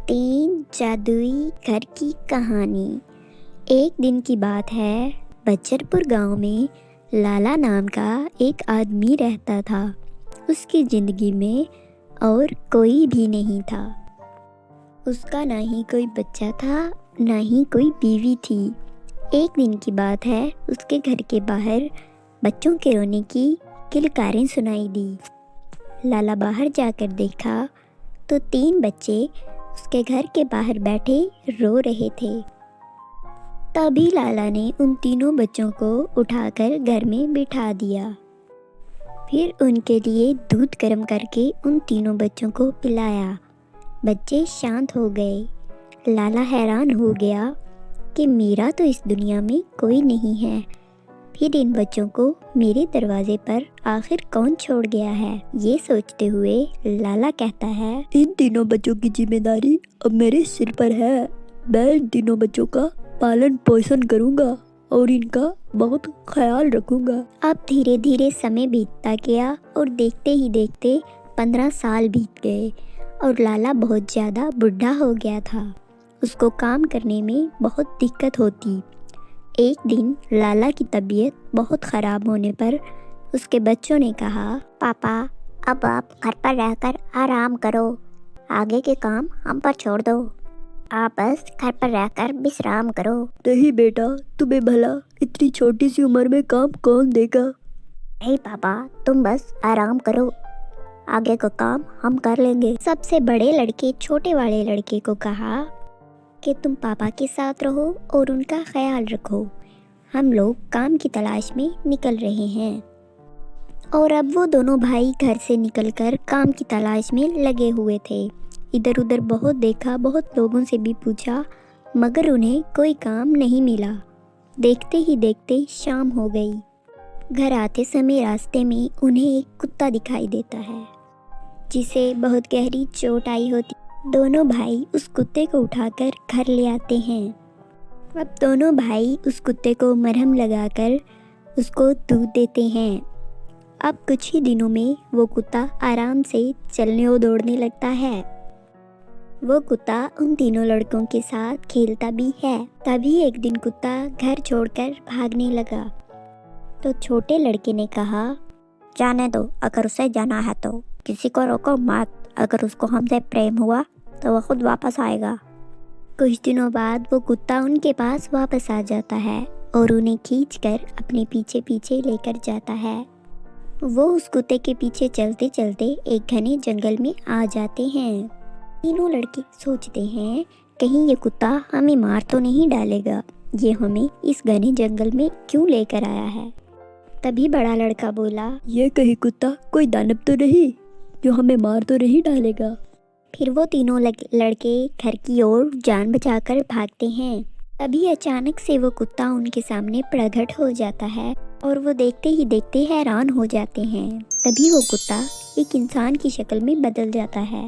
तीन जादुई घर की कहानी। एक दिन की बात है, बचरपुर गांव में लाला नाम का एक आदमी रहता था। उसकी जिंदगी में और कोई भी नहीं था। उसका ना ही कोई बच्चा था, ना ही कोई बीवी थी। एक दिन की बात है, उसके घर के बाहर बच्चों के रोने की किलकारें सुनाई दी। लाला बाहर जाकर देखा तो तीन बच्चे उसके घर के बाहर बैठे रो रहे थे। तभी लाला ने उन तीनों बच्चों को उठाकर घर में बिठा दिया। फिर उनके लिए दूध गर्म करके उन तीनों बच्चों को पिलाया। बच्चे शांत हो गए। लाला हैरान हो गया कि मेरा तो इस दुनिया में कोई नहीं है, फिर इन बच्चों को मेरे दरवाजे पर आखिर कौन छोड़ गया है। ये सोचते हुए लाला कहता है, इन तीनों बच्चों की जिम्मेदारी अब मेरे सिर पर है। मैं इन तीनों बच्चों का पालन पोषण करूंगा और इनका बहुत ख्याल रखूंगा। अब धीरे धीरे समय बीतता गया और देखते ही देखते 15 साल बीत गए और लाला बहुत ज़्यादा बुढ़ा हो गया था। उसको काम करने में बहुत दिक्कत होती। एक दिन लाला की तबीयत बहुत ख़राब होने पर उसके बच्चों ने कहा, पापा अब आप घर पर रहकर आराम करो, आगे के काम हम पर छोड़ दो। आप बस घर पर रहकर विश्राम करो। नहीं बेटा, तुम्हें भला इतनी छोटी सी उम्र में काम कौन देगा। नहीं पापा, तुम बस आराम करो, आगे का काम हम कर लेंगे। सबसे बड़े लड़के छोटे वाले लड़के को कहा कि तुम पापा के साथ रहो और उनका ख्याल रखो। हम लोग काम की तलाश में निकल रहे हैं। और अब वो दोनों भाई घर से निकलकर काम की तलाश में लगे हुए थे। इधर उधर बहुत देखा, बहुत लोगों से भी पूछा, मगर उन्हें कोई काम नहीं मिला। देखते ही देखते शाम हो गई। घर आते समय रास्ते में उन्हें एक कुत्ता दिखाई देता है, जिसे बहुत गहरी चोट आई होती। दोनों भाई उस कुत्ते को उठाकर घर ले आते हैं। अब दोनों भाई उस कुत्ते को मरहम लगाकर उसको दूध देते हैं। अब कुछ ही दिनों में वो कुत्ता आराम से चलने और दौड़ने लगता है। वो कुत्ता उन तीनों लड़कों के साथ खेलता भी है। तभी एक दिन कुत्ता घर छोड़कर भागने लगा तो छोटे लड़के ने कहा, जाने दो, अगर उसे जाना है तो किसी को रोको मत। अगर उसको हमसे प्रेम हुआ तो वो खुद वापस आएगा। कुछ दिनों बाद वो कुत्ता उनके पास वापस आ जाता है और उन्हें खींचकर अपने पीछे पीछे लेकर जाता है। वो उस कुत्ते के पीछे चलते चलते एक घने जंगल में आ जाते हैं। तीनों लड़के सोचते हैं, कहीं ये कुत्ता हमें मार तो नहीं डालेगा, ये हमें इस घने जंगल में क्यों लेकर आया है। तभी बड़ा लड़का बोला, ये कहीं कुत्ता कोई दानव तो नहीं जो हमें मार तो नहीं डालेगा। फिर वो तीनों लड़के घर की ओर जान बचाकर भागते हैं। तभी अचानक से वो कुत्ता उनके सामने प्रकट हो जाता है और वो देखते ही देखते हैरान हो जाते हैं। तभी वो कुत्ता एक इंसान की शक्ल में बदल जाता है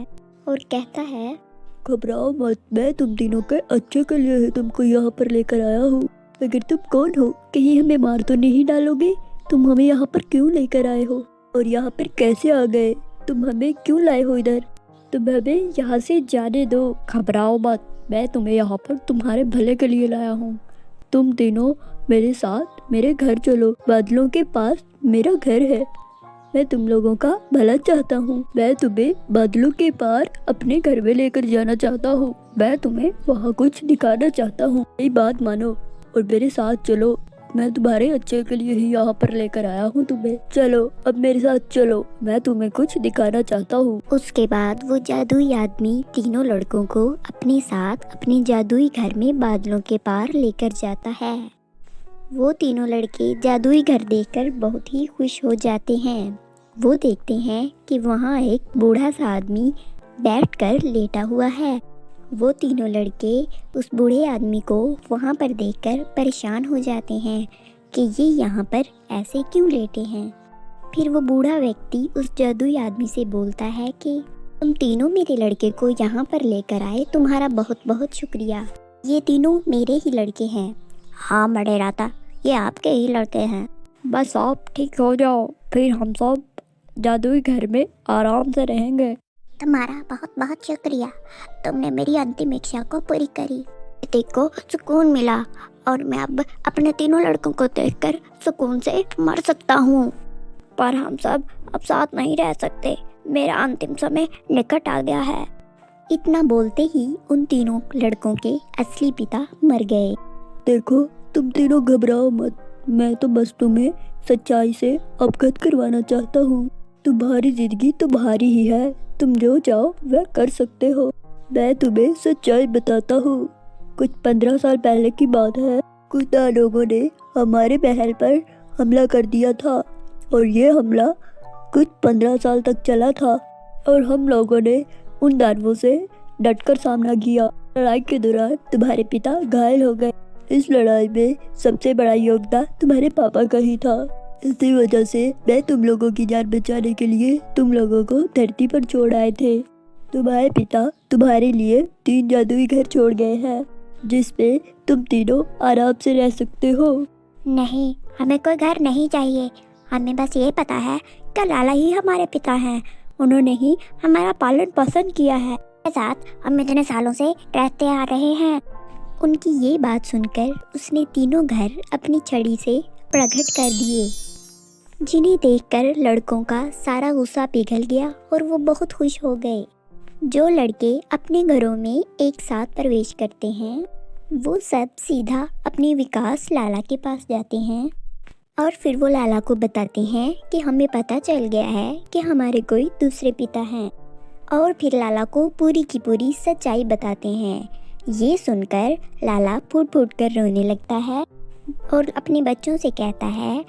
और कहता है, घबराओ मत, मैं तुम तीनों के अच्छे के लिए ही तुमको यहाँ पर लेकर आया हूँ। मगर तुम कौन हो, कहीं हमें मार तो नहीं डालोगे। तुम हमें यहाँ पर क्यों लेकर आए हो और यहाँ पर कैसे आ गए। तुम हमें क्यों लाए हो इधर, तुम हमें यहाँ से जाने दो। घबराओ मत, मैं तुम्हें यहाँ पर तुम्हारे भले के लिए लाया हूँ। तुम तीनों मेरे साथ मेरे घर चलो, बादलों के पास मेरा घर है। मैं तुम लोगों का भला चाहता हूँ। मैं तुम्हें बादलों के पार अपने घर में लेकर जाना चाहता हूँ। मैं तुम्हें वहाँ कुछ दिखाना चाहता हूँ। मेरी बात मानो और मेरे साथ चलो। मैं तुम्हारे अच्छे के लिए ही यहाँ पर लेकर आया हूँ तुम्हें। चलो, अब मेरे साथ चलो, मैं तुम्हें कुछ दिखाना चाहता हूँ। उसके बाद वो जादुई आदमी तीनों लड़कों को अपने साथ अपने जादुई घर में बादलों के पार लेकर जाता है। वो तीनों लड़के जादुई घर देखकर बहुत ही खुश हो जाते हैं। वो देखते हैं कि वहाँ एक बूढ़ा सा आदमी बैठकर लेटा हुआ है। वो तीनों लड़के उस बूढ़े आदमी को वहाँ पर देखकर परेशान हो जाते हैं कि ये यहाँ पर ऐसे क्यों लेटे हैं। फिर वो बूढ़ा व्यक्ति उस जादुई आदमी से बोलता है कि तुम तीनों मेरे लड़के को यहाँ पर लेकर आए, तुम्हारा बहुत बहुत शुक्रिया। ये तीनों मेरे ही लड़के हैं। हाँ बड़े राता, ये आपके ही लड़के हैं। बस आप ठीक हो जाओ, फिर हम सब जादुई घर में आराम से रहेंगे। तुम्हारा बहुत बहुत शुक्रिया, तुमने मेरी अंतिम इच्छा को पूरी करी। बेटे को सुकून मिला और मैं अब अपने तीनों लड़कों को देखकर सुकून से मर सकता हूँ। पर हम सब अब साथ नहीं रह सकते, मेरा अंतिम समय निकट आ गया है। इतना बोलते ही उन तीनों लड़कों के असली पिता मर गए। देखो, तुम तीनों घबराओ मत, मैं तो बस तुम्हें सच्चाई से अवगत करवाना चाहता हूँ। तुम्हारी जिंदगी तुम्हारी ही है, तुम जो चाहो वह कर सकते हो। मैं तुम्हें सच्चाई बताता हूँ। कुछ 15 साल पहले की बात है। कुछ दानवों ने हमारे महल पर हमला कर दिया था और ये हमला कुछ 15 साल तक चला था और हम लोगों ने उन दानवों से डटकर सामना किया। लड़ाई के दौरान तुम्हारे पिता घायल हो गए। इस लड़ाई में सबसे बड़ा योगदान तुम्हारे पापा का ही था। इसी वजह से मैं तुम लोगों की जान बचाने के लिए तुम लोगों को धरती पर छोड़ आए थे। तुम्हारे पिता तुम्हारे लिए 3 जादुई घर छोड़ गए हैं, जिसपे तुम तीनों आराम से रह सकते हो। नहीं, हमें कोई घर नहीं चाहिए, हमें बस ये पता है कि लाला ही हमारे पिता हैं, उन्होंने ही हमारा पालन पोषण किया है, साथ हम इतने सालों से रहते आ रहे हैं। उनकी ये बात सुनकर उसने तीनों घर अपनी छड़ी से प्रकट कर दिए, जिन्हें देखकर लड़कों का सारा गुस्सा पिघल गया और वो बहुत खुश हो गए। जो लड़के अपने घरों में एक साथ प्रवेश करते हैं वो सब सीधा अपने विकास लाला के पास जाते हैं और फिर वो लाला को बताते हैं कि हमें पता चल गया है कि हमारे कोई दूसरे पिता हैं, और फिर लाला को पूरी की पूरी सच्चाई बताते हैं। ये सुनकर लाला फूट फूट कर रोने लगता है और अपने बच्चों से कहता है,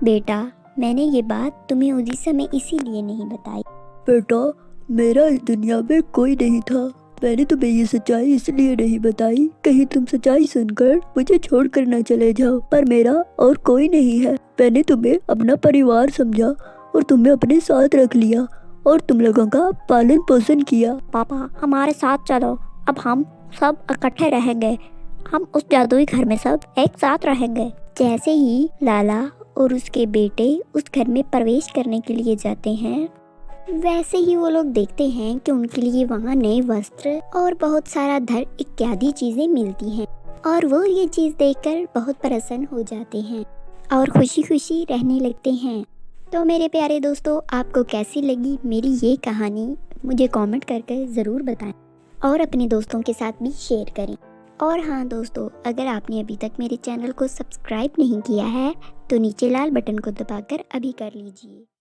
बेटा मैंने ये बात तुम्हें उसी समय इसीलिए नहीं बताई। बेटा, मेरा इस दुनिया में कोई नहीं था। मैंने तुम्हें ये सच्चाई इसलिए नहीं बताई, कहीं तुम सच्चाई सुनकर मुझे छोड़कर न चले जाओ। पर मेरा और कोई नहीं है। मैंने तुम्हें अपना परिवार समझा और तुम्हें अपने साथ रख लिया और तुम लोगों का पालन पोषण किया। पापा हमारे साथ चलो, अब हम सब इकट्ठे रहेंगे, हम उस जादुई घर में सब एक साथ रहेंगे। जैसे ही लाला और उसके बेटे उस घर में प्रवेश करने के लिए जाते हैं, वैसे ही वो लोग देखते हैं कि उनके लिए वहाँ नए वस्त्र और बहुत सारा धन इत्यादि चीजें मिलती हैं, और वो ये चीज देखकर बहुत प्रसन्न हो जाते हैं और खुशी खुशी रहने लगते हैं। तो मेरे प्यारे दोस्तों, आपको कैसी लगी मेरी ये कहानी मुझे कमेंट करके ज़रूर बताएं और अपने दोस्तों के साथ भी शेयर करें। और हाँ दोस्तों, अगर आपने अभी तक मेरे चैनल को सब्सक्राइब नहीं किया है तो नीचे लाल बटन को दबाकर अभी कर लीजिए।